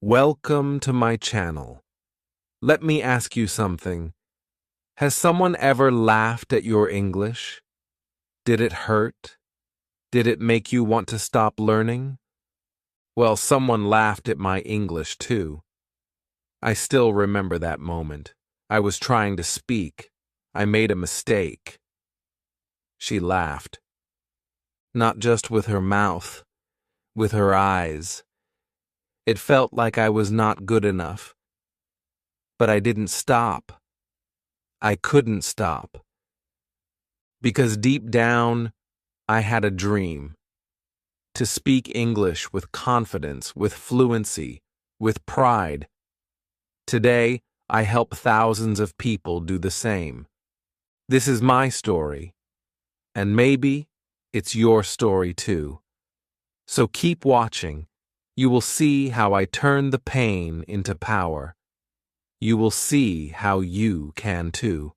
Welcome to my channel. Let me ask you something. Has someone ever laughed at your English? Did it hurt? Did it make you want to stop learning? Well, someone laughed at my English too. I still remember that moment. I was trying to speak. I made a mistake. She laughed. Not just with her mouth, with her eyes. It felt like I was not good enough. But I didn't stop. I couldn't stop. Because deep down, I had a dream. To speak English with confidence, with fluency, with pride. Today, I help thousands of people do the same. This is my story. And maybe it's your story too. So keep watching. You will see how I turn the pain into power. You will see how you can too.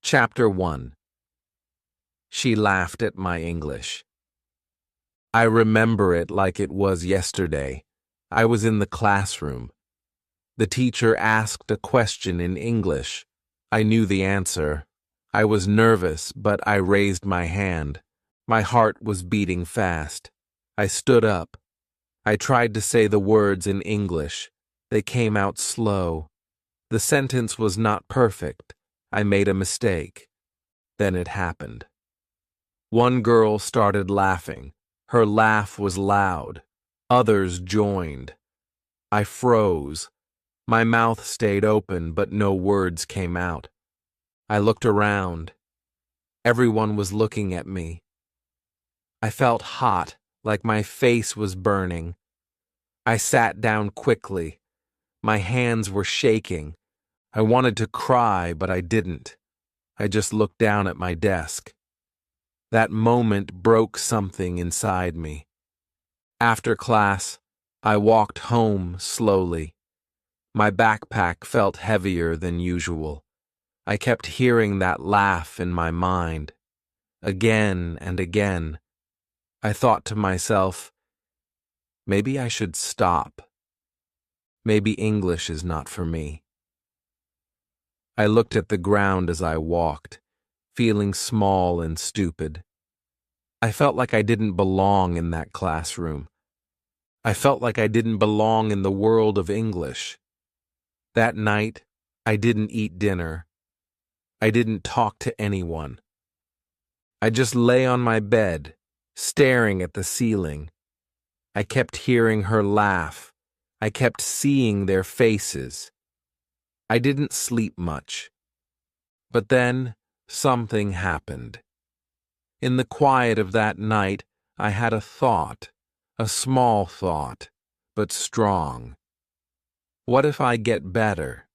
Chapter 1. She laughed at my English. I remember it like it was yesterday. I was in the classroom. The teacher asked a question in English. I knew the answer. I was nervous, but I raised my hand. My heart was beating fast. I stood up. I tried to say the words in English. They came out slow. The sentence was not perfect. I made a mistake. Then it happened. One girl started laughing. Her laugh was loud. Others joined. I froze. My mouth stayed open, but no words came out. I looked around. Everyone was looking at me. I felt hot, like my face was burning. I sat down quickly. My hands were shaking. I wanted to cry, but I didn't. I just looked down at my desk. That moment broke something inside me. After class, I walked home slowly. My backpack felt heavier than usual. I kept hearing that laugh in my mind. Again and again. I thought to myself, maybe I should stop. Maybe English is not for me. I looked at the ground as I walked, feeling small and stupid. I felt like I didn't belong in that classroom. I felt like I didn't belong in the world of English. That night, I didn't eat dinner. I didn't talk to anyone. I just lay on my bed, staring at the ceiling. I kept hearing her laugh. I kept seeing their faces. I didn't sleep much. But then, something happened. In the quiet of that night, I had a thought, a small thought, but strong. What if I get better?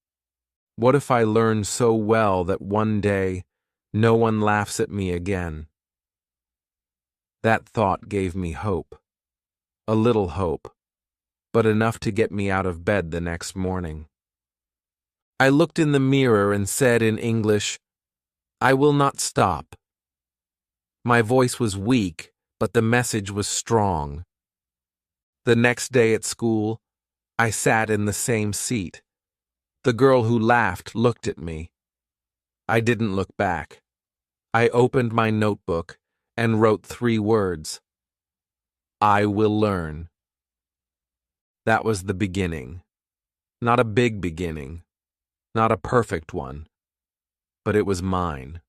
What if I learn so well that one day no one laughs at me again? That thought gave me hope. A little hope, but enough to get me out of bed the next morning. I looked in the mirror and said in English, "I will not stop." My voice was weak, but the message was strong. The next day at school, I sat in the same seat. The girl who laughed looked at me. I didn't look back. I opened my notebook and wrote 3 words. I will learn. That was the beginning. Not a big beginning. Not a perfect one. But it was mine.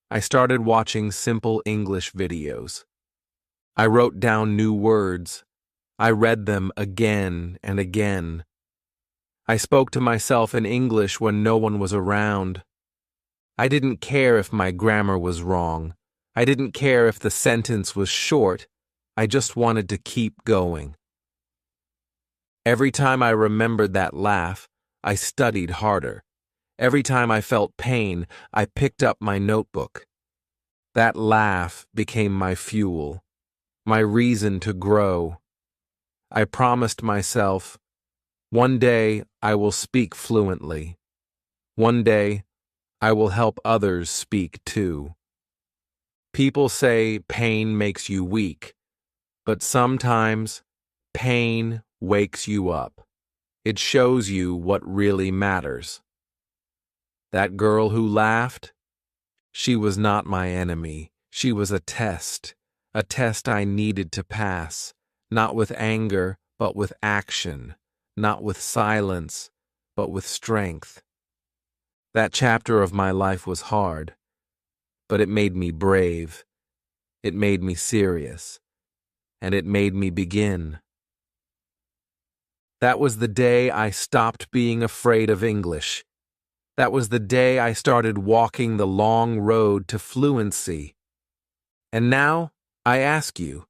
I started watching simple English videos. I wrote down new words. I read them again and again. I spoke to myself in English when no one was around. I didn't care if my grammar was wrong. I didn't care if the sentence was short. I just wanted to keep going. Every time I remembered that laugh, I studied harder. Every time I felt pain, I picked up my notebook. That laugh became my fuel, my reason to grow. I promised myself, one day I will speak fluently. One day I will help others speak too. People say pain makes you weak, but sometimes pain wakes you up. It shows you what really matters. That girl who laughed? She was not my enemy. She was a test I needed to pass, not with anger, but with action, not with silence, but with strength. That chapter of my life was hard, but it made me brave. It made me serious, and it made me begin. That was the day I stopped being afraid of English. That was the day I started walking the long road to fluency. And now, I ask you,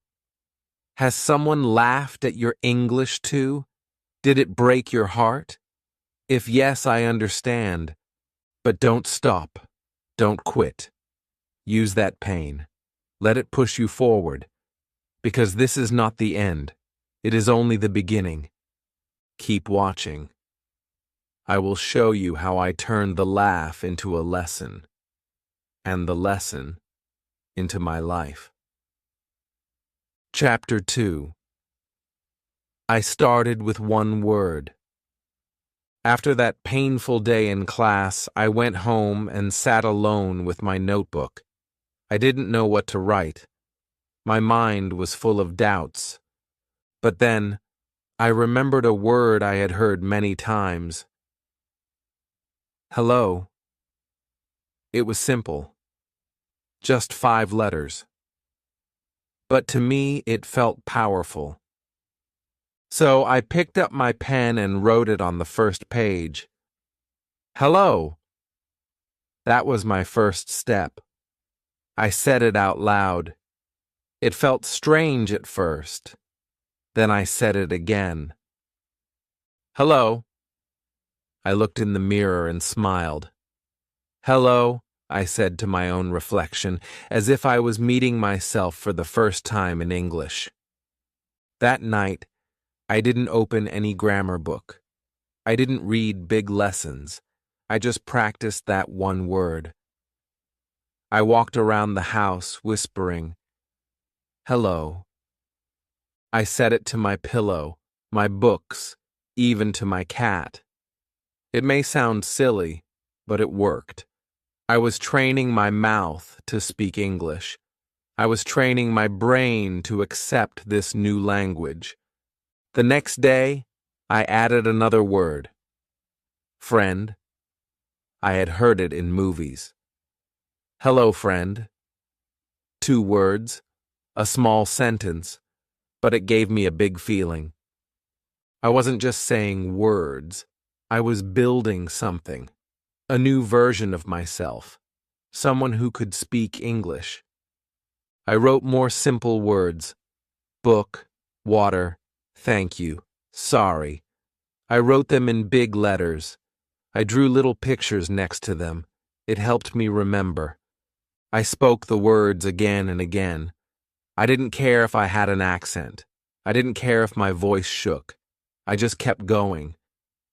has someone laughed at your English too? Did it break your heart? If yes, I understand. But don't stop. Don't quit. Use that pain. Let it push you forward. Because this is not the end. It is only the beginning. Keep watching. I will show you how I turned the laugh into a lesson, and the lesson into my life. Chapter 2. I started with one word. After that painful day in class, I went home and sat alone with my notebook. I didn't know what to write. My mind was full of doubts. But then, I remembered a word I had heard many times. Hello. It was simple. Just 5 letters. But to me, it felt powerful. So I picked up my pen and wrote it on the first page. Hello. That was my first step. I said it out loud. It felt strange at first. Then I said it again. Hello. I looked in the mirror and smiled. Hello, I said to my own reflection, as if I was meeting myself for the first time in English. That night, I didn't open any grammar book. I didn't read big lessons. I just practiced that one word. I walked around the house whispering, hello. I said it to my pillow, my books, even to my cat. It may sound silly, but it worked. I was training my mouth to speak English. I was training my brain to accept this new language. The next day, I added another word. Friend. I had heard it in movies. Hello, friend. 2 words, a small sentence, but it gave me a big feeling. I wasn't just saying words. I was building something, a new version of myself, someone who could speak English. I wrote more simple words, book, water, thank you, sorry. I wrote them in big letters. I drew little pictures next to them. It helped me remember. I spoke the words again and again. I didn't care if I had an accent. I didn't care if my voice shook. I just kept going.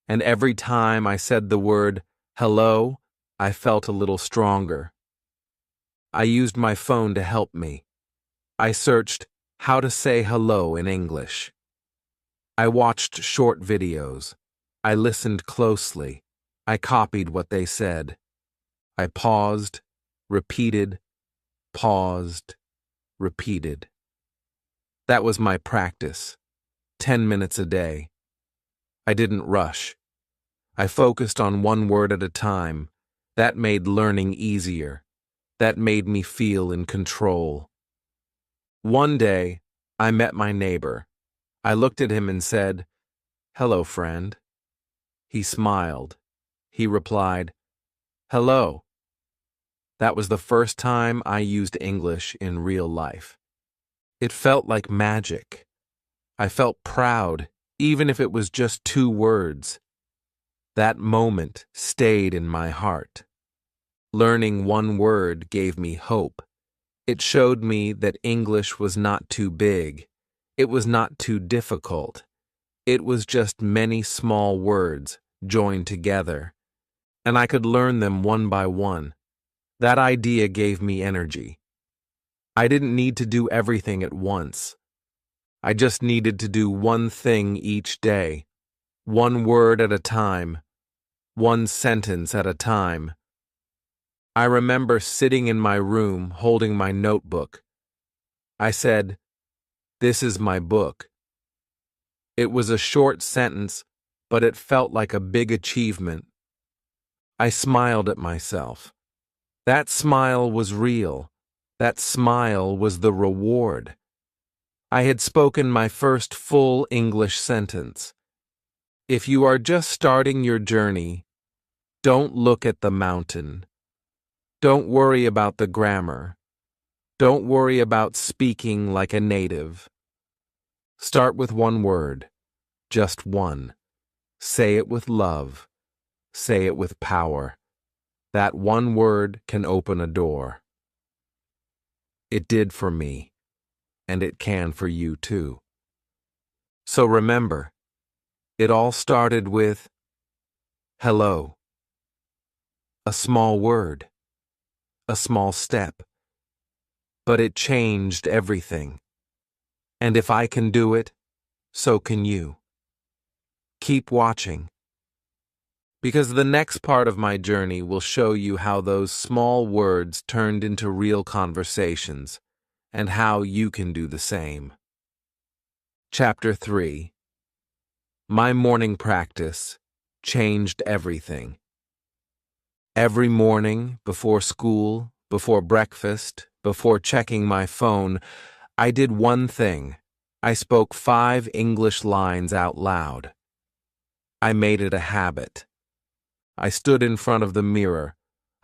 And every time I said the word hello, I felt a little stronger. I used my phone to help me. I searched how to say hello in English. I watched short videos. I listened closely. I copied what they said. I paused, repeated, paused, repeated. That was my practice. 10 minutes a day. I didn't rush. I focused on one word at a time. That made learning easier. That made me feel in control. One day, I met my neighbor. I looked at him and said, "Hello, friend." He smiled. He replied, "Hello." That was the first time I used English in real life. It felt like magic. I felt proud, even if it was just 2 words. That moment stayed in my heart. Learning one word gave me hope. It showed me that English was not too big. It was not too difficult. It was just many small words joined together, and I could learn them one by one. That idea gave me energy. I didn't need to do everything at once. I just needed to do one thing each day, one word at a time, one sentence at a time. I remember sitting in my room holding my notebook. I said, "This is my book." It was a short sentence, but it felt like a big achievement. I smiled at myself. That smile was real. That smile was the reward. I had spoken my first full English sentence. If you are just starting your journey, don't look at the mountain. Don't worry about the grammar. Don't worry about speaking like a native. Start with one word, just one. Say it with love. Say it with power. That one word can open a door. It did for me, and it can for you too. So remember, it all started with hello. A small word, a small step, but it changed everything. And if I can do it, so can you. Keep watching, because the next part of my journey will show you how those small words turned into real conversations, and how you can do the same. Chapter 3. My morning practice changed everything. Every morning, before school, before breakfast, before checking my phone, I did one thing. I spoke 5 English lines out loud. I made it a habit. I stood in front of the mirror.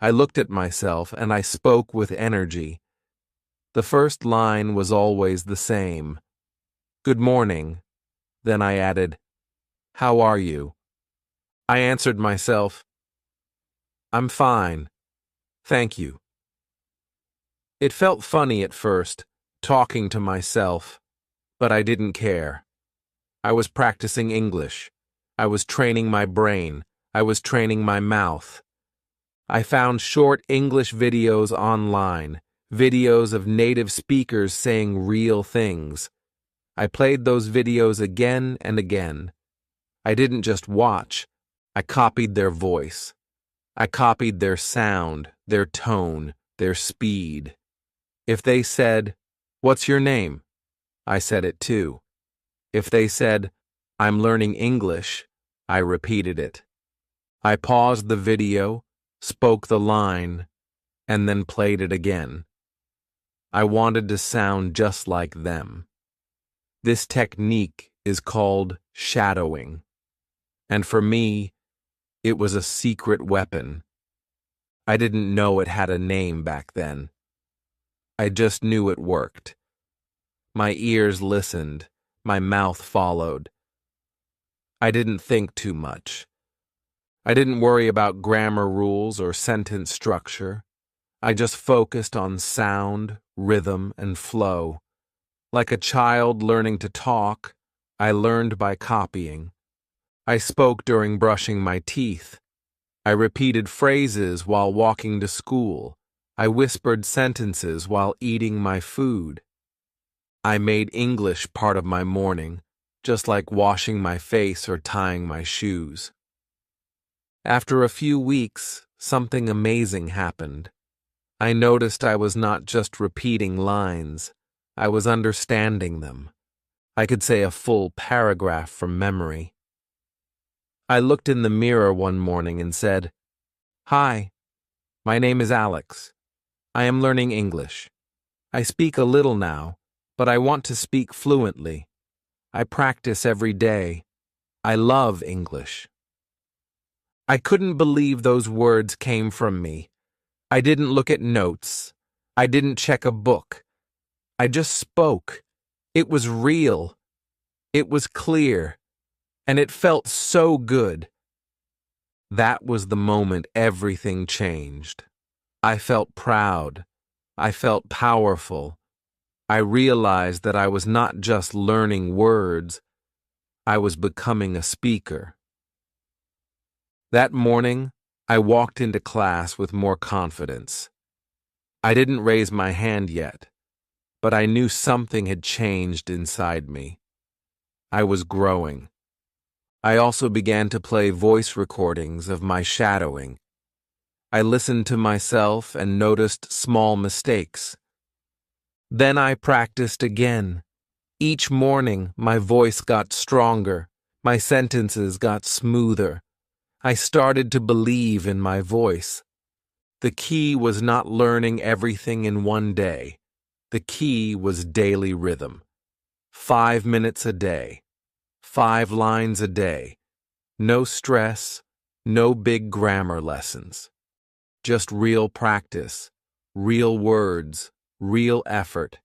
I looked at myself and I spoke with energy. The first line was always the same. Good morning. Then I added, how are you? I answered myself, I'm fine. Thank you. It felt funny at first, talking to myself, but I didn't care. I was practicing English. I was training my brain. I was training my mouth. I found short English videos online, videos of native speakers saying real things. I played those videos again and again. I didn't just watch. I copied their voice. I copied their sound, their tone, their speed. If they said, "What's your name?" I said it too. If they said, "I'm learning English," I repeated it. I paused the video, spoke the line, and then played it again. I wanted to sound just like them. This technique is called shadowing, and for me, it was a secret weapon. I didn't know it had a name back then. I just knew it worked. My ears listened, my mouth followed. I didn't think too much. I didn't worry about grammar rules or sentence structure. I just focused on sound, rhythm, and flow. Like a child learning to talk, I learned by copying. I spoke during brushing my teeth. I repeated phrases while walking to school. I whispered sentences while eating my food. I made English part of my morning, just like washing my face or tying my shoes. After a few weeks, something amazing happened. I noticed I was not just repeating lines, I was understanding them. I could say a full paragraph from memory. I looked in the mirror one morning and said, "Hi, my name is Alex. I am learning English. I speak a little now, but I want to speak fluently. I practice every day. I love English." I couldn't believe those words came from me. I didn't look at notes. I didn't check a book. I just spoke. It was real. It was clear. And it felt so good. That was the moment everything changed. I felt proud. I felt powerful. I realized that I was not just learning words, I was becoming a speaker. That morning, I walked into class with more confidence. I didn't raise my hand yet, but I knew something had changed inside me. I was growing. I also began to play voice recordings of my shadowing. I listened to myself and noticed small mistakes. Then I practiced again. Each morning, my voice got stronger. My sentences got smoother. I started to believe in my voice. The key was not learning everything in one day. The key was daily rhythm. 5 minutes a day. 5 lines a day. No stress, no big grammar lessons. Just real practice, real words, real effort.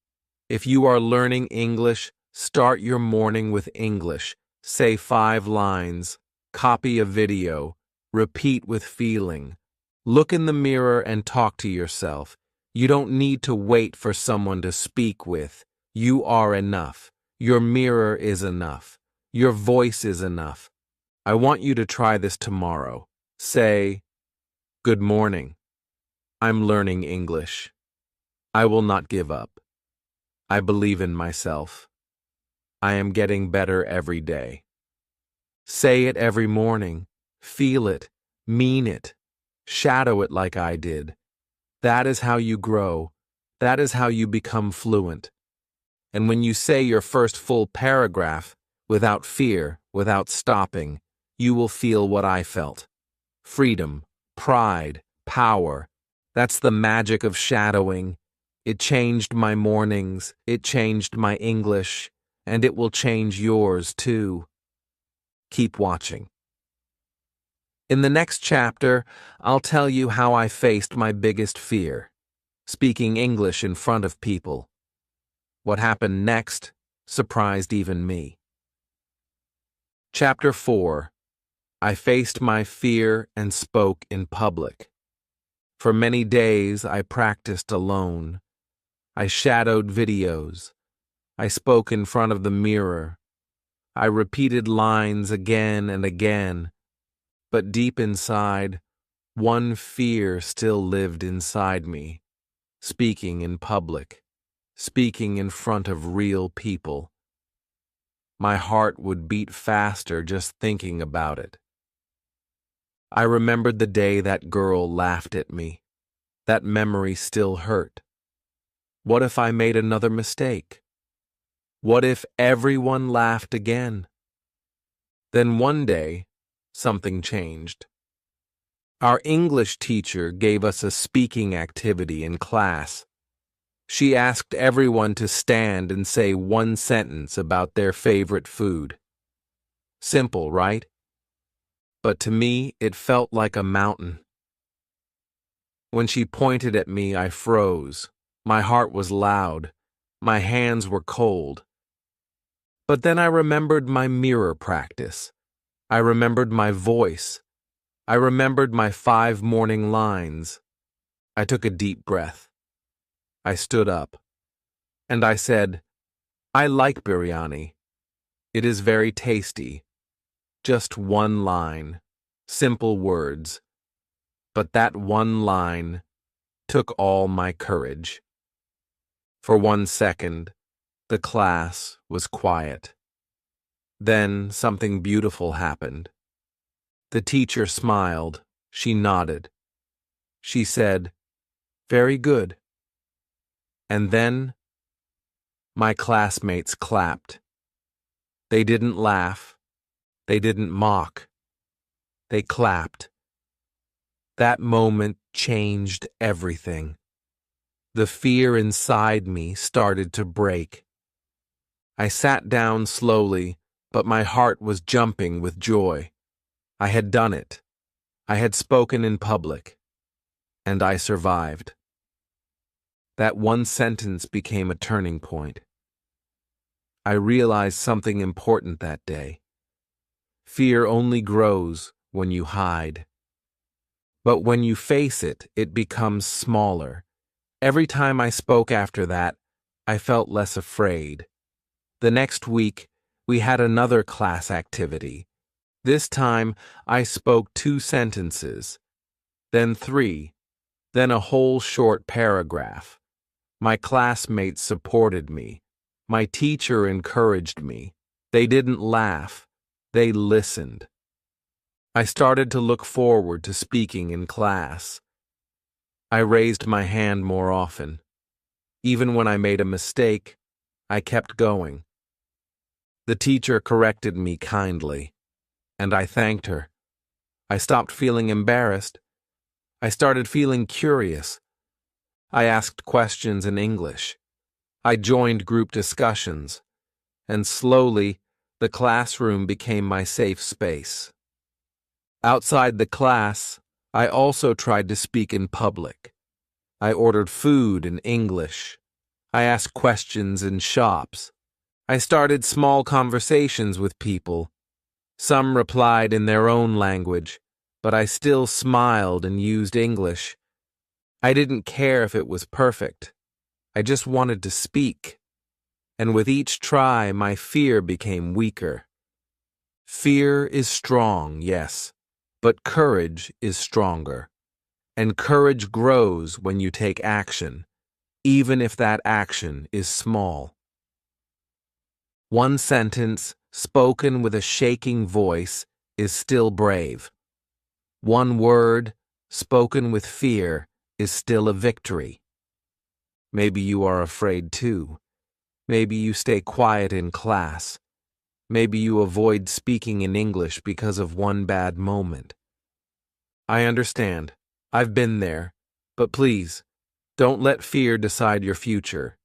If you are learning English, start your morning with English. Say 5 lines, copy a video, repeat with feeling. Look in the mirror and talk to yourself. You don't need to wait for someone to speak with. You are enough. Your mirror is enough. Your voice is enough. I want you to try this tomorrow. Say, "Good morning. I'm learning English. I will not give up. I believe in myself. I am getting better every day." Say it every morning. Feel it. Mean it. Shadow it like I did. That is how you grow. That is how you become fluent. And when you say your first full paragraph, without fear, without stopping, you will feel what I felt. Freedom, pride, power. That's the magic of shadowing. It changed my mornings, it changed my English, and it will change yours too. Keep watching. In the next chapter, I'll tell you how I faced my biggest fear, speaking English in front of people. What happened next surprised even me. Chapter 4. I faced my fear and spoke in public. For many days, I practiced alone. I shadowed videos. I spoke in front of the mirror. I repeated lines again and again. But deep inside, one fear still lived inside me. Speaking in public. Speaking in front of real people. My heart would beat faster just thinking about it. I remembered the day that girl laughed at me. That memory still hurt. What if I made another mistake? What if everyone laughed again? Then one day, something changed. Our English teacher gave us a speaking activity in class. She asked everyone to stand and say one sentence about their favorite food. Simple, right? But to me, it felt like a mountain. When she pointed at me, I froze. My heart was loud. My hands were cold. But then I remembered my mirror practice. I remembered my voice. I remembered my 5 morning lines. I took a deep breath. I stood up. And I said, "I like biryani. It is very tasty." Just one line. Simple words. But that one line took all my courage. For 1 second, the class was quiet. Then something beautiful happened. The teacher smiled. She nodded. She said, "Very good." And then my classmates clapped. They didn't laugh. They didn't mock. They clapped. That moment changed everything. The fear inside me started to break. I sat down slowly, but my heart was jumping with joy. I had done it. I had spoken in public. And I survived. That one sentence became a turning point. I realized something important that day. Fear only grows when you hide. But when you face it, it becomes smaller. Every time I spoke after that, I felt less afraid. The next week, we had another class activity. This time, I spoke 2 sentences, then 3, then a whole short paragraph. My classmates supported me. My teacher encouraged me. They didn't laugh. They listened. I started to look forward to speaking in class. I raised my hand more often. Even when I made a mistake, I kept going. The teacher corrected me kindly, and I thanked her. I stopped feeling embarrassed. I started feeling curious. I asked questions in English. I joined group discussions, and slowly, the classroom became my safe space. Outside the class, I also tried to speak in public. I ordered food in English. I asked questions in shops. I started small conversations with people. Some replied in their own language, but I still smiled and used English. I didn't care if it was perfect. I just wanted to speak. And with each try, my fear became weaker. Fear is strong, yes, but courage is stronger. And courage grows when you take action, even if that action is small. One sentence, spoken with a shaking voice, is still brave. One word, spoken with fear, is still a victory. Maybe you are afraid too. Maybe you stay quiet in class. Maybe you avoid speaking in English because of one bad moment. I understand. I've been there. But please, don't let fear decide your future.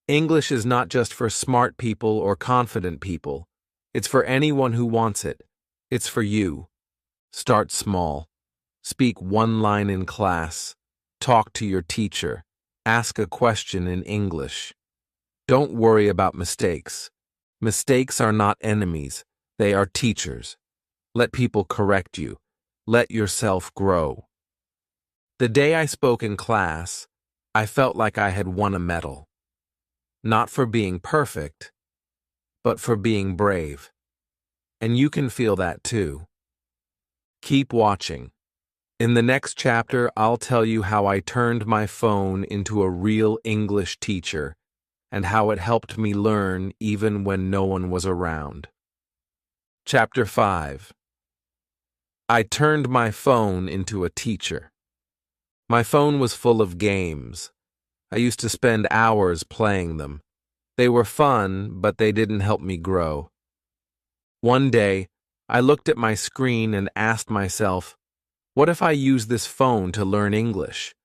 English is not just for smart people or confident people. It's for anyone who wants it. It's for you. Start small. Speak one line in class. Talk to your teacher. Ask a question in English. Don't worry about mistakes. Mistakes are not enemies. They are teachers. Let people correct you. Let yourself grow. The day I spoke in class, I felt like I had won a medal. Not for being perfect, but for being brave. And you can feel that too. Keep watching. In the next chapter, I'll tell you how I turned my phone into a real English teacher and how it helped me learn even when no one was around. Chapter 5. I turned my phone into a teacher. My phone was full of games. I used to spend hours playing them. They were fun, but they didn't help me grow. One day, I looked at my screen and asked myself, what if I use this phone to learn English?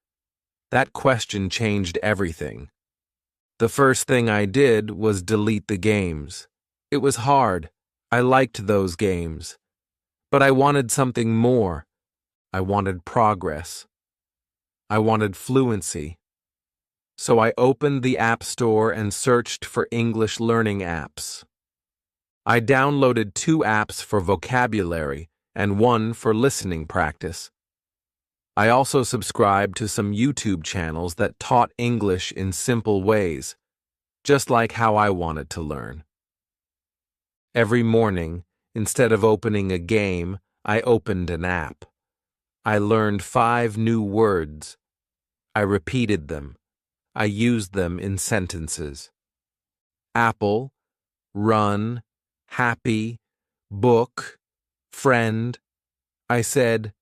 That question changed everything. The first thing I did was delete the games. It was hard. I liked those games. But I wanted something more. I wanted progress. I wanted fluency. So I opened the App Store and searched for English learning apps. I downloaded 2 apps for vocabulary and 1 for listening practice. I also subscribed to some YouTube channels that taught English in simple ways, just like how I wanted to learn. Every morning, instead of opening a game, I opened an app. I learned 5 new words. I repeated them. I used them in sentences. Apple, run, happy, book, friend. I said,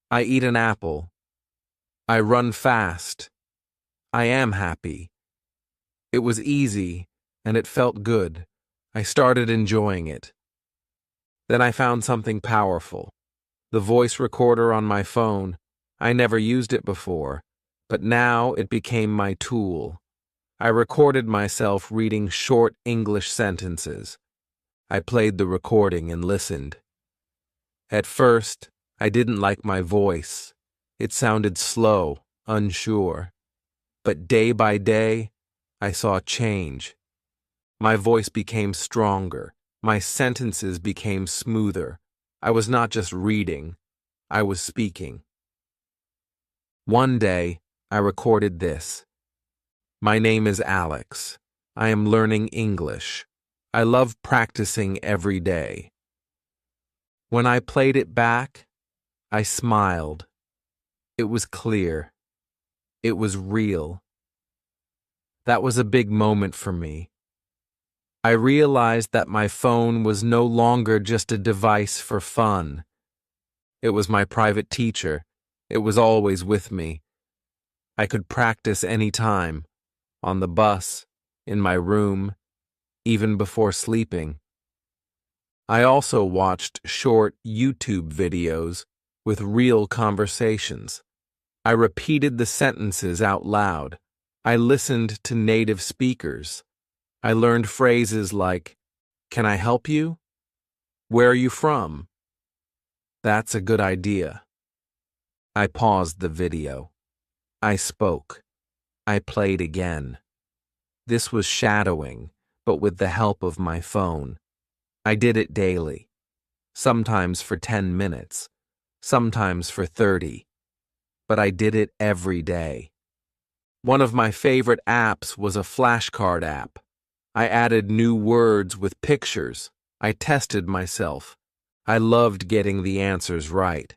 I eat an apple. I run fast. I am happy. It was easy, and it felt good. I started enjoying it. Then I found something powerful. The voice recorder on my phone. I never used it before, but now it became my tool. I recorded myself reading short English sentences. I played the recording and listened. At first, I didn't like my voice. It sounded slow, unsure. But day by day, I saw change. My voice became stronger. My sentences became smoother. I was not just reading, I was speaking. One day, I recorded this. My name is Alex. I am learning English. I love practicing every day. When I played it back, I smiled. It was clear. It was real. That was a big moment for me. I realized that my phone was no longer just a device for fun. It was my private teacher. It was always with me. I could practice any time, on the bus, in my room, even before sleeping. I also watched short YouTube videos with real conversations. I repeated the sentences out loud. I listened to native speakers. I learned phrases like, "Can I help you? Where are you from? That's a good idea." I paused the video. I spoke. I played again. This was shadowing, but with the help of my phone. I did it daily, sometimes for 10 minutes, sometimes for 30, but I did it every day. One of my favorite apps was a flashcard app. I added new words with pictures. I tested myself. I loved getting the answers right.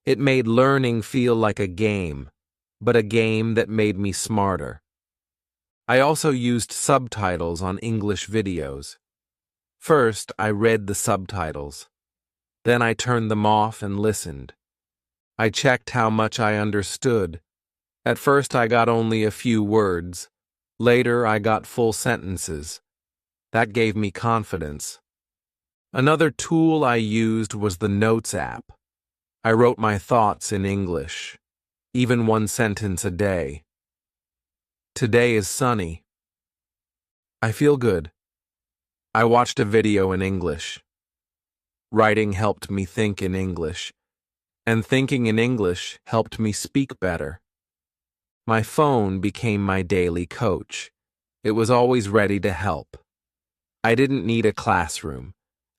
It made learning feel like a game, but a game that made me smarter. I also used subtitles on English videos. First, I read the subtitles. Then I turned them off and listened. I checked how much I understood. At first, I got only a few words. Later, I got full sentences. That gave me confidence. Another tool I used was the Notes app. I wrote my thoughts in English, even one sentence a day. Today is sunny. I feel good. I watched a video in English. Writing helped me think in English, and thinking in English helped me speak better. My phone became my daily coach. It was always ready to help. I didn't need a classroom.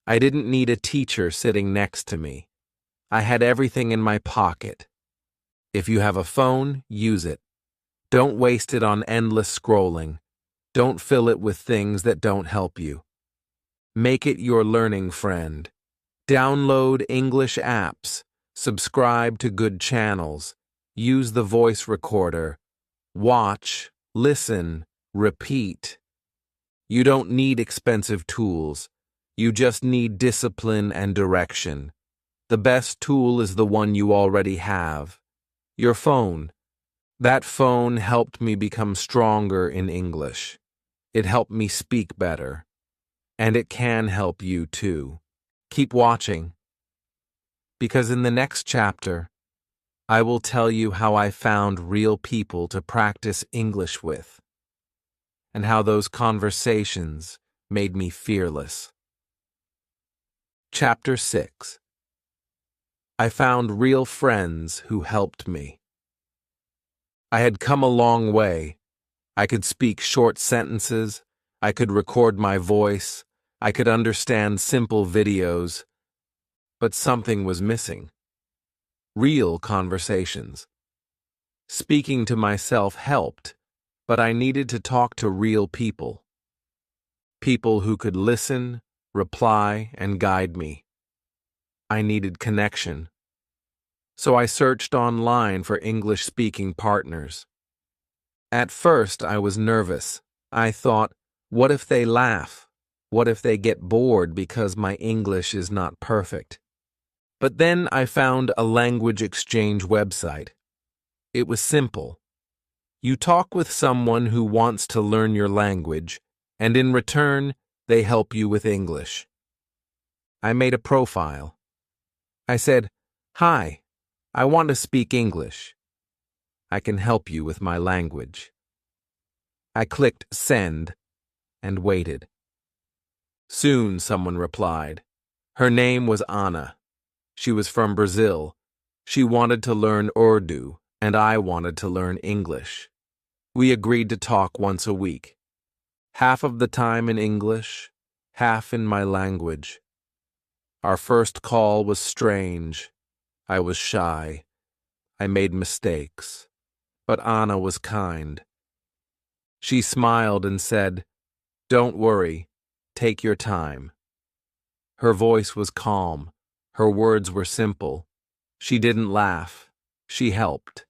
I didn't need a teacher sitting next to me. I had everything in my pocket. If you have a phone, use it. Don't waste it on endless scrolling. Don't fill it with things that don't help you. Make it your learning friend. Download English apps. Subscribe to good channels. Use the voice recorder. Watch, listen, repeat. You don't need expensive tools. You just need discipline and direction. The best tool is the one you already have. Your phone. That phone helped me become stronger in English. It helped me speak better. And it can help you too. Keep watching. Because in the next chapter, I will tell you how I found real people to practice English with, and how those conversations made me fearless. Chapter 6. I found real friends who helped me. I had come a long way. I could speak short sentences. I could record my voice. I could understand simple videos. But something was missing. Real conversations. Speaking to myself helped, but I needed to talk to real people. People who could listen, reply, and guide me. I needed connection. So I searched online for English-speaking partners. At first, I was nervous. I thought, what if they laugh? What if they get bored because my English is not perfect? But then I found a language exchange website. It was simple. You talk with someone who wants to learn your language, and in return, they help you with English. I made a profile. I said, "Hi, I want to speak English. I can help you with my language." I clicked send and waited. Soon someone replied. Her name was Anna. She was from Brazil. She wanted to learn Urdu, and I wanted to learn English. We agreed to talk once a week. Half of the time in English, half in my language. Our first call was strange. I was shy. I made mistakes. But Anna was kind. She smiled and said, "Don't worry. Take your time." Her voice was calm. Her words were simple. She didn't laugh. She helped.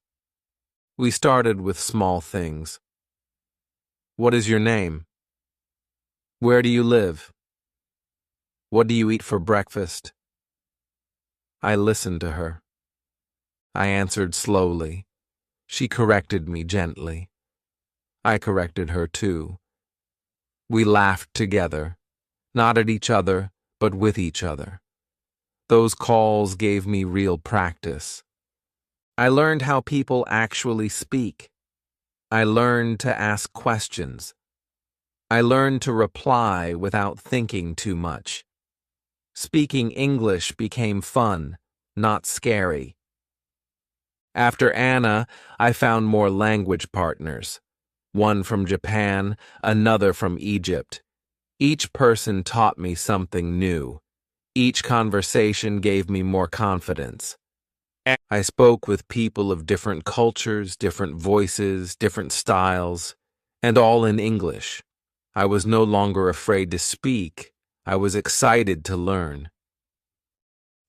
We started with small things. What is your name? Where do you live? What do you eat for breakfast? I listened to her. I answered slowly. She corrected me gently. I corrected her too. We laughed together, not at each other, but with each other. Those calls gave me real practice. I learned how people actually speak. I learned to ask questions. I learned to reply without thinking too much. Speaking English became fun, not scary. After Anna, I found more language partners. One from Japan, another from Egypt. Each person taught me something new. Each conversation gave me more confidence. I spoke with people of different cultures, different voices, different styles, and all in English. I was no longer afraid to speak. I was excited to learn.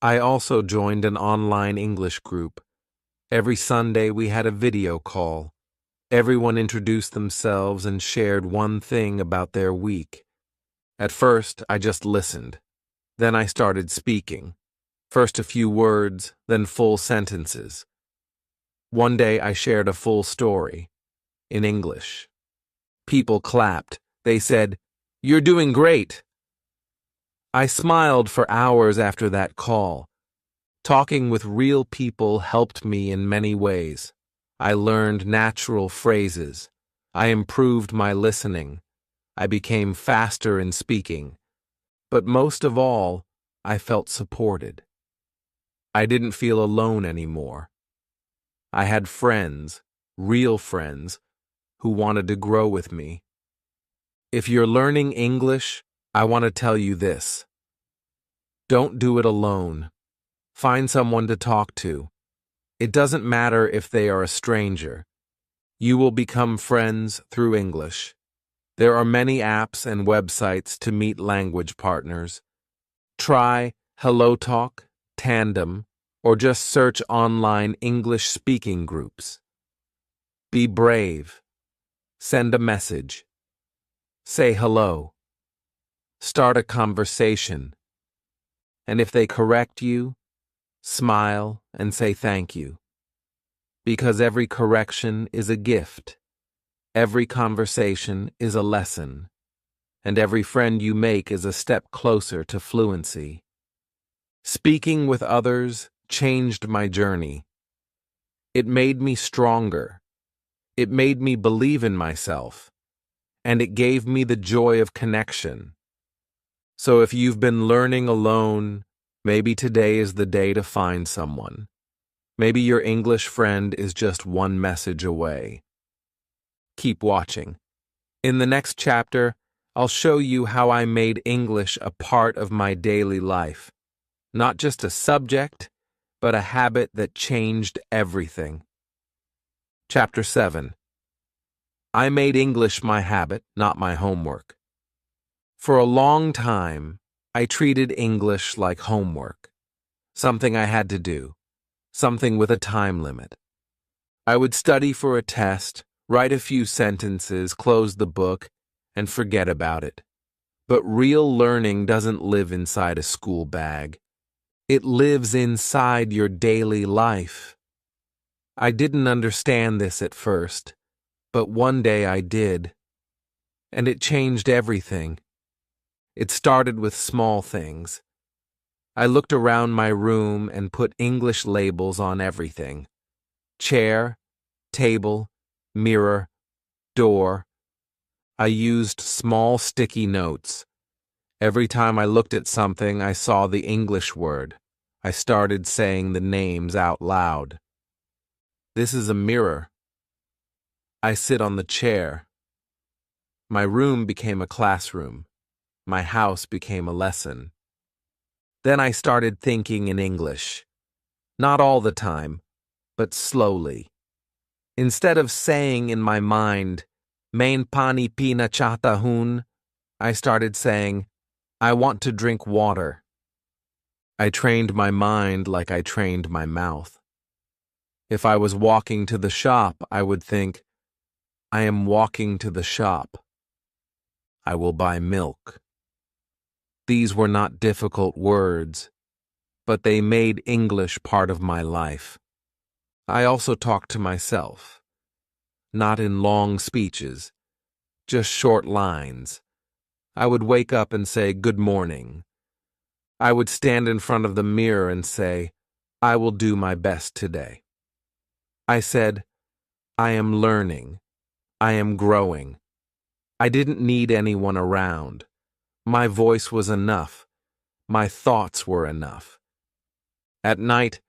I also joined an online English group. Every Sunday we had a video call. Everyone introduced themselves and shared one thing about their week. At first, I just listened. Then I started speaking. First a few words, then full sentences. One day I shared a full story, in English. People clapped. They said, "You're doing great." I smiled for hours after that call. Talking with real people helped me in many ways. I learned natural phrases. I improved my listening. I became faster in speaking. But most of all, I felt supported. I didn't feel alone anymore. I had friends, real friends, who wanted to grow with me. If you're learning English, I want to tell you this. Don't do it alone. Find someone to talk to. It doesn't matter if they are a stranger. You will become friends through English. There are many apps and websites to meet language partners. Try HelloTalk, Tandem, or just search online English speaking groups. Be brave. Send a message. Say hello. Start a conversation. And if they correct you, smile and say thank you. Because every correction is a gift. Every conversation is a lesson. And every friend you make is a step closer to fluency. Speaking with others changed my journey. It made me stronger. It made me believe in myself. And it gave me the joy of connection. So if you've been learning alone, maybe today is the day to find someone. Maybe your English friend is just one message away. Keep watching. In the next chapter, I'll show you how I made English a part of my daily life. Not just a subject, but a habit that changed everything. Chapter 7. I made English my habit, not my homework. For a long time, I treated English like homework. Something I had to do. Something with a time limit. I would study for a test, write a few sentences, close the book, and forget about it. But real learning doesn't live inside a school bag. It lives inside your daily life. I didn't understand this at first, but one day I did. And it changed everything. It started with small things. I looked around my room and put English labels on everything. Chair, table, mirror, door. I used small sticky notes. Every time I looked at something, I saw the English word. I started saying the names out loud. This is a mirror. I sit on the chair. My room became a classroom. My house became a lesson. Then I started thinking in English. Not all the time, but slowly. Instead of saying in my mind, "Main pani pina chahta hoon," I started saying, "I want to drink water." I trained my mind like I trained my mouth. If I was walking to the shop, I would think, I am walking to the shop. I will buy milk. These were not difficult words, but they made English part of my life. I also talked to myself, not in long speeches, just short lines. I would wake up and say, "Good morning." I would stand in front of the mirror and say, "I will do my best today." I said, "I am learning. I am growing." I didn't need anyone around. My voice was enough. My thoughts were enough. At night,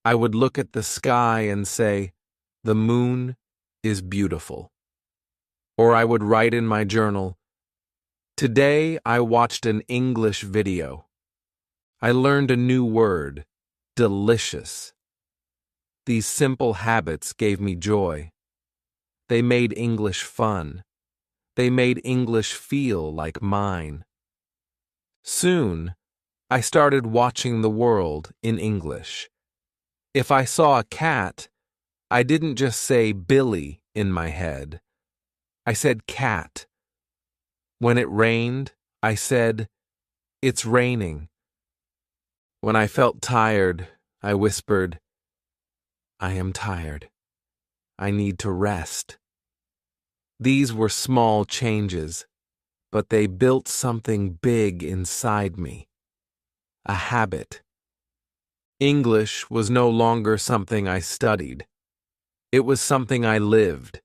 I would look at the sky and say, "The moon is beautiful." Or I would write in my journal, "Today I watched an English video. I learned a new word, delicious." These simple habits gave me joy. They made English fun. They made English feel like mine. Soon, I started watching the world in English. If I saw a cat, I didn't just say Billy in my head. I said cat. When it rained, I said, "It's raining." When I felt tired, I whispered, "I am tired. I need to rest." These were small changes, but they built something big inside me. A habit. English was no longer something I studied. It was something I lived.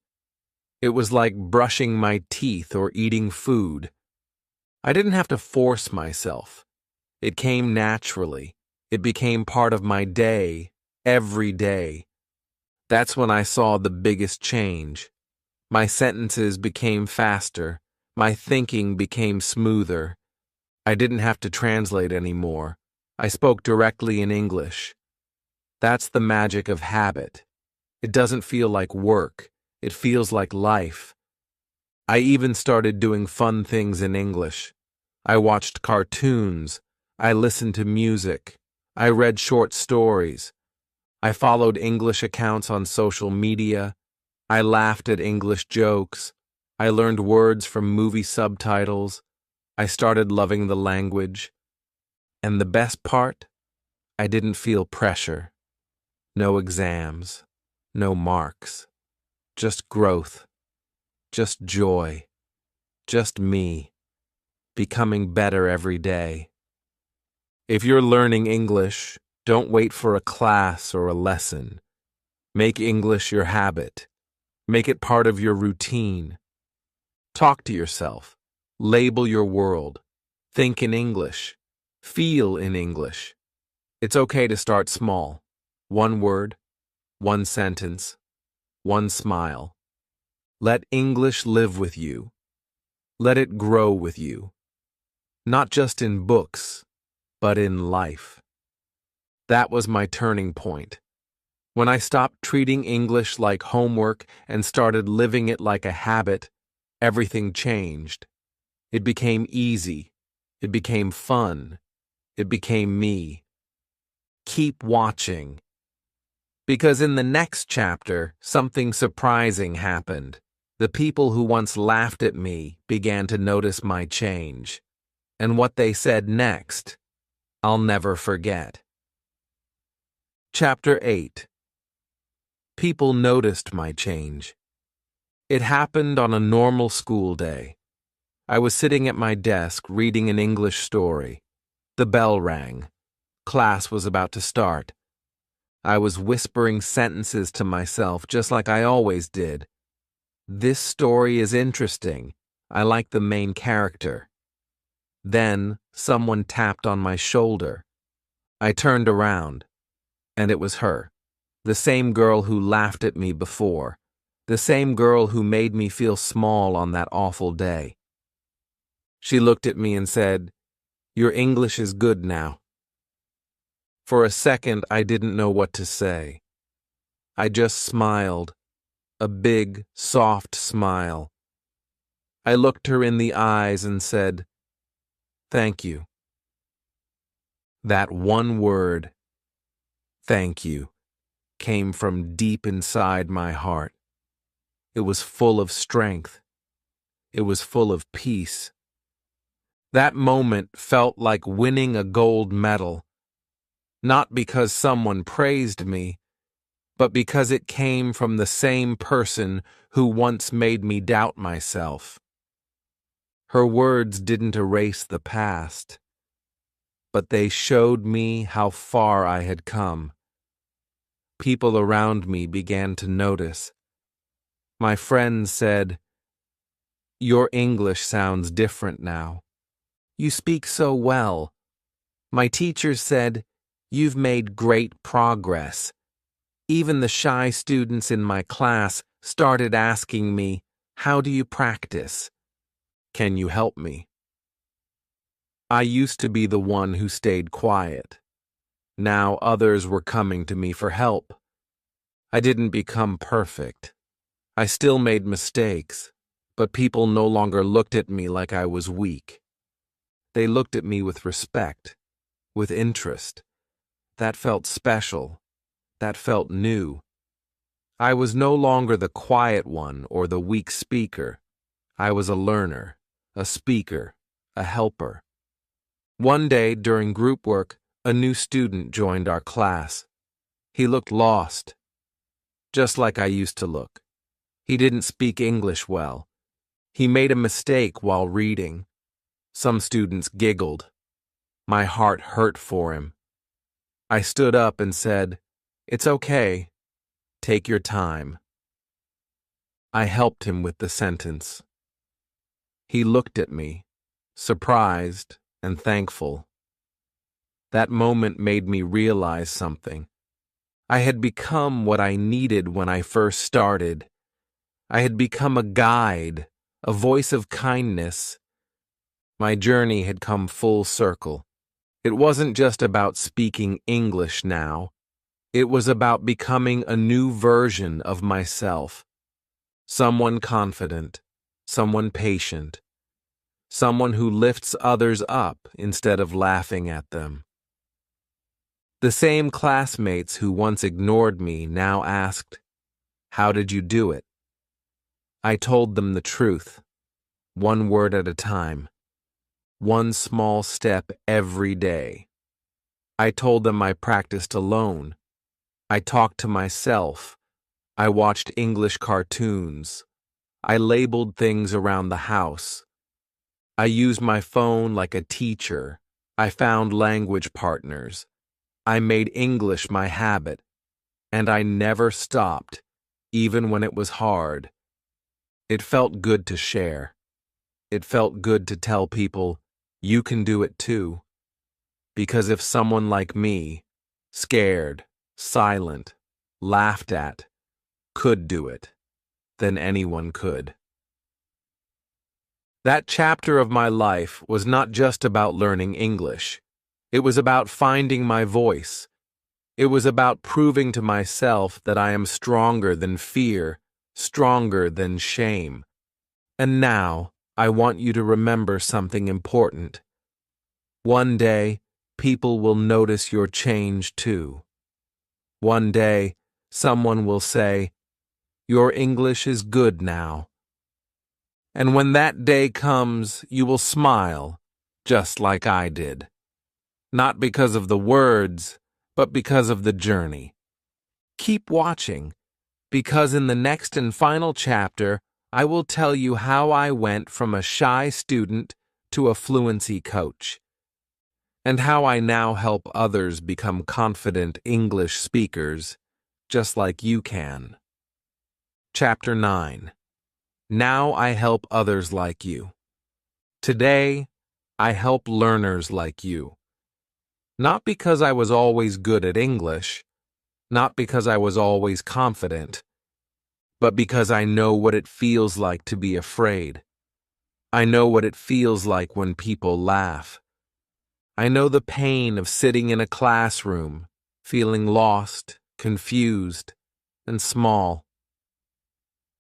It was like brushing my teeth or eating food. I didn't have to force myself. It came naturally. It became part of my day, every day. That's when I saw the biggest change. My sentences became faster. My thinking became smoother. I didn't have to translate anymore. I spoke directly in English. That's the magic of habit. It doesn't feel like work. It feels like life. I even started doing fun things in English. I watched cartoons. I listened to music. I read short stories. I followed English accounts on social media. I laughed at English jokes. I learned words from movie subtitles. I started loving the language. And the best part? I didn't feel pressure. No exams. No marks. Just growth. Just joy. Just me. Becoming better every day. If you're learning English, don't wait for a class or a lesson. Make English your habit. Make it part of your routine. Talk to yourself. Label your world. Think in English. Feel in English. It's okay to start small. One word, one sentence, one smile. Let English live with you. Let it grow with you. Not just in books, but in life. That was my turning point. When I stopped treating English like homework and started living it like a habit, everything changed. It became easy. It became fun. It became me. Keep watching. Because in the next chapter, something surprising happened. The people who once laughed at me began to notice my change. And what they said next, I'll never forget. Chapter 8. People noticed my change. It happened on a normal school day. I was sitting at my desk reading an English story. The bell rang. Class was about to start. I was whispering sentences to myself just like I always did. This story is interesting. I like the main character. Then someone tapped on my shoulder. I turned around, and it was her. The same girl who laughed at me before. The same girl who made me feel small on that awful day. She looked at me and said, "Your English is good now." For a second, I didn't know what to say. I just smiled, a big, soft smile. I looked her in the eyes and said, "Thank you." That one word, "thank you," came from deep inside my heart. It was full of strength. It was full of peace. That moment felt like winning a gold medal, not because someone praised me, but because it came from the same person who once made me doubt myself. Her words didn't erase the past, but they showed me how far I had come. People around me began to notice. My friends said, "Your English sounds different now. You speak so well." My teachers said, "You've made great progress." Even the shy students in my class started asking me, "How do you practice? Can you help me?" I used to be the one who stayed quiet. Now others were coming to me for help. I didn't become perfect. I still made mistakes, but people no longer looked at me like I was weak. They looked at me with respect, with interest. That felt special. That felt new. I was no longer the quiet one or the weak speaker. I was a learner, a speaker, a helper. One day during group work, a new student joined our class. He looked lost, just like I used to look. He didn't speak English well. He made a mistake while reading. Some students giggled. My heart hurt for him. I stood up and said, "It's okay. Take your time." I helped him with the sentence. He looked at me, surprised and thankful. That moment made me realize something. I had become what I needed when I first started. I had become a guide, a voice of kindness. My journey had come full circle. It wasn't just about speaking English now. It was about becoming a new version of myself. Someone confident, someone patient, someone who lifts others up instead of laughing at them. The same classmates who once ignored me now asked, "How did you do it?" I told them the truth, one word at a time, one small step every day. I told them I practiced alone. I talked to myself. I watched English cartoons. I labeled things around the house. I used my phone like a teacher. I found language partners. I made English my habit. And I never stopped, even when it was hard. It felt good to share. It felt good to tell people, "You can do it too." Because if someone like me, scared, silent, laughed at, could do it, then anyone could. That chapter of my life was not just about learning English. It was about finding my voice. It was about proving to myself that I am stronger than fear, stronger than shame. And now, I want you to remember something important. One day, people will notice your change too. One day, someone will say, "Your English is good now." And when that day comes, you will smile, just like I did. Not because of the words, but because of the journey. Keep watching, because in the next and final chapter, I will tell you how I went from a shy student to a fluency coach, and how I now help others become confident English speakers, just like you can. Chapter 9. Now I help others like you. Today, I help learners like you. Not because I was always good at English, not because I was always confident, but because I know what it feels like to be afraid. I know what it feels like when people laugh. I know the pain of sitting in a classroom, feeling lost, confused, and small.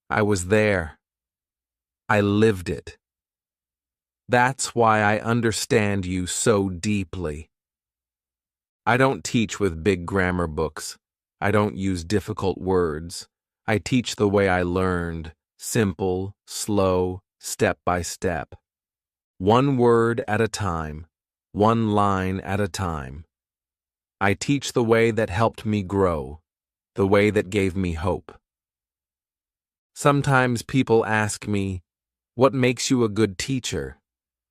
I was there. I lived it. That's why I understand you so deeply. I don't teach with big grammar books. I don't use difficult words. I teach the way I learned, simple, slow, step by step. One word at a time, one line at a time. I teach the way that helped me grow, the way that gave me hope. Sometimes people ask me, "What makes you a good teacher?"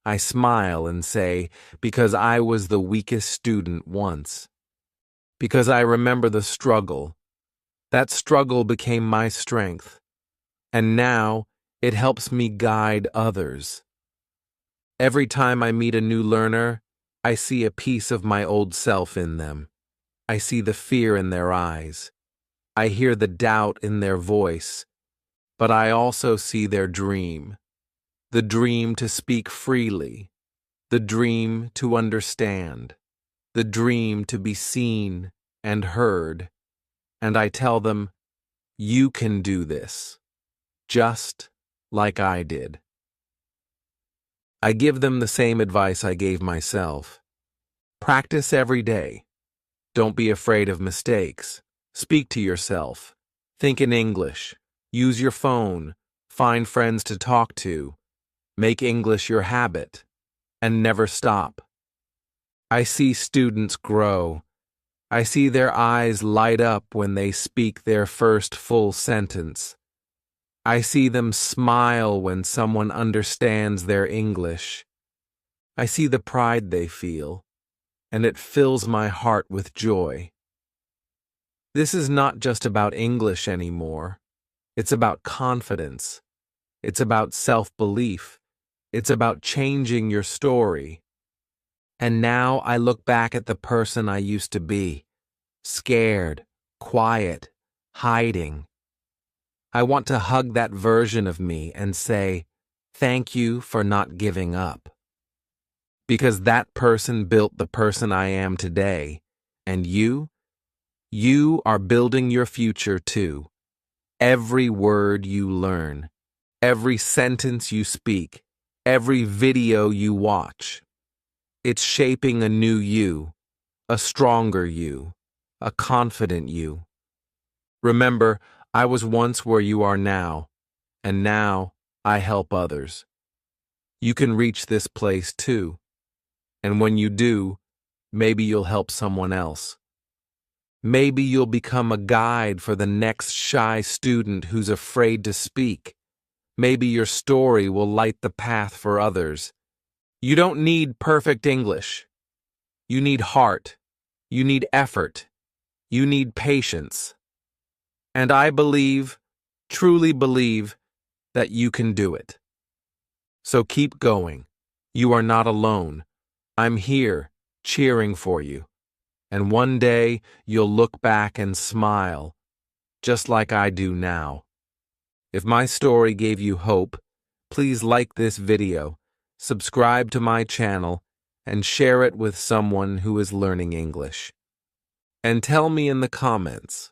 I smile and say, "Because I was the weakest student once. Because I remember the struggle. That struggle became my strength. And now it helps me guide others. Every time I meet a new learner, I see a piece of my old self in them. I see the fear in their eyes. I hear the doubt in their voice. But I also see their dream. The dream to speak freely. The dream to understand. The dream to be seen and heard. And I tell them, you can do this, just like I did. I give them the same advice I gave myself. Practice every day. Don't be afraid of mistakes. Speak to yourself. Think in English. Use your phone. Find friends to talk to. Make English your habit. And never stop. I see students grow. I see their eyes light up when they speak their first full sentence. I see them smile when someone understands their English. I see the pride they feel, and it fills my heart with joy. This is not just about English anymore. It's about confidence. It's about self-belief. It's about changing your story. And now I look back at the person I used to be, scared, quiet, hiding. I want to hug that version of me and say, thank you for not giving up. Because that person built the person I am today, and you are building your future too. Every word you learn, every sentence you speak, every video you watch, it's shaping a new you, a stronger you, a confident you. Remember, I was once where you are now, and now I help others. You can reach this place too, and when you do, maybe you'll help someone else. Maybe you'll become a guide for the next shy student who's afraid to speak. Maybe your story will light the path for others. You don't need perfect English. You need heart. You need effort. You need patience. And I believe, truly believe, that you can do it. So keep going. You are not alone. I'm here, cheering for you. And one day, you'll look back and smile, just like I do now. If my story gave you hope, please like this video, subscribe to my channel, and share it with someone who is learning English. And tell me in the comments,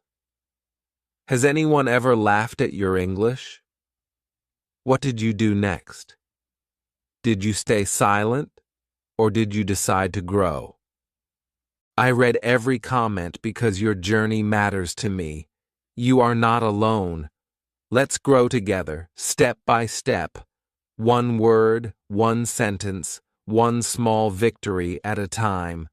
has anyone ever laughed at your English? What did you do next? Did you stay silent, or did you decide to grow? I read every comment because your journey matters to me. You are not alone. Let's grow together, step by step. One word, one sentence, one small victory at a time.